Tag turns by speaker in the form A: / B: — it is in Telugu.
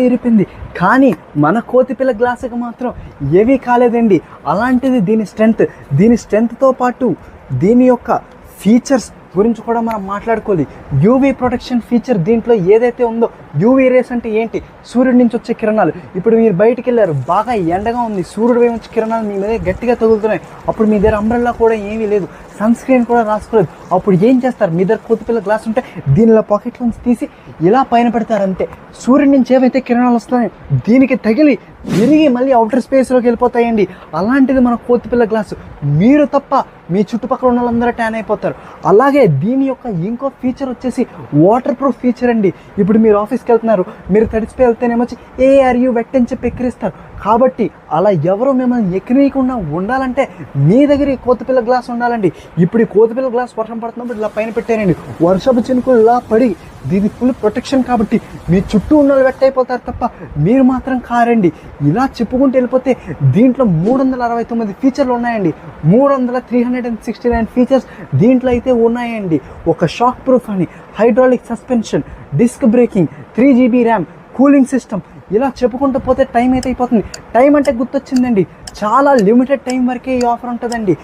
A: ఇరిపింది. కానీ మన కోతిపిల్ల గ్లాసుకి మాత్రం ఏమీ కాలేదండి. అలాంటిది దీని స్ట్రెంగ్త్తో పాటు దీని యొక్క ఫీచర్స్ గురించి కూడా మనం మాట్లాడుకోవాలి. యూవీ ప్రొటెక్షన్ ఫీచర్ దీంట్లో ఏదైతే ఉందో, యూవీ రేస్ అంటే ఏంటి? సూర్యుడి నుంచి వచ్చే కిరణాలు. ఇప్పుడు మీరు బయటికి వెళ్ళారు, బాగా ఎండగా ఉంది, సూర్యుడు వైపు వచ్చే కిరణాలు మీ మీద గట్టిగా తగులుతున్నాయి. అప్పుడు మీ దగ్గర అంబ్రెల్లా కూడా ఏమీ లేదు, సన్ స్క్రీన్ కూడా రాసుకోలేదు. అప్పుడు ఏం చేస్తారు? మీ దగ్గర కోతిపిల్ల గ్లాస్ ఉంటే దీనిలో పాకెట్లోంచి తీసి ఇలా పైన పెడతారు అంతే. సూర్యుడి నుంచి ఏవైతే కిరణాలు వస్తాయో దీనికి తగిలి తిరిగి మళ్ళీ అవుటర్ స్పేస్లోకి వెళ్ళిపోతాయండి. అలాంటిది మన కోతిపిల్ల గ్లాసు. మీరు తప్ప మీ చుట్టుపక్కల ఉన్న వాళ్ళందరూ ట్యాన్ అయిపోతారు. అలాగే దీని యొక్క ఇంకో ఫీచర్ వచ్చేసి వాటర్ ప్రూఫ్ ఫీచర్ అండి. ఇప్పుడు మీరు ఆఫీస్కి వెళ్తున్నారు, మీరు తడిసిపోయి వెళ్తేనేమొచ్చి ఆర్ యూ వెట్ అని చెప్పి ఎక్కిరిస్తారు. కాబట్టి అలా ఎవరు మిమ్మల్ని ఎక్కిరీయకుండా ఉండాలంటే మీ దగ్గర ఈ కోతిపిల్ల గ్లాస్ ఉండాలండి. ఇప్పుడు ఈ కోతిపిల్ల గ్లాస్ వర్షం పడుతున్నప్పుడు ఇలా పైన పెట్టారండి, వర్షపు చినుకులు ఇలా పడి దీని ఫుల్ ప్రొటెక్షన్ కాబట్టి మీ చుట్టూ ఉన్న వాళ్ళు వెట్ అయిపోతారు తప్ప మీరు మాత్రం కారండి. ఇలా చెప్పుకుంటూ వెళ్ళిపోతే దీంట్లో 369 ఫీచర్లు ఉన్నాయండి. 369 ఫీచర్స్ దీంట్లో అయితే ఉన్నాయండి. ఒక షాక్ ప్రూఫ్ అని, hydraulic suspension, disc braking, 3GB RAM, cooling system, ఇలా చెప్పుకుంటూ పోతే టైం అయితే అయిపోతుంది. టైం అంటే గుర్తొచ్చిందండి, చాలా లిమిటెడ్ టైం వరకే ఈ ఆఫర్ ఉంటుందండి.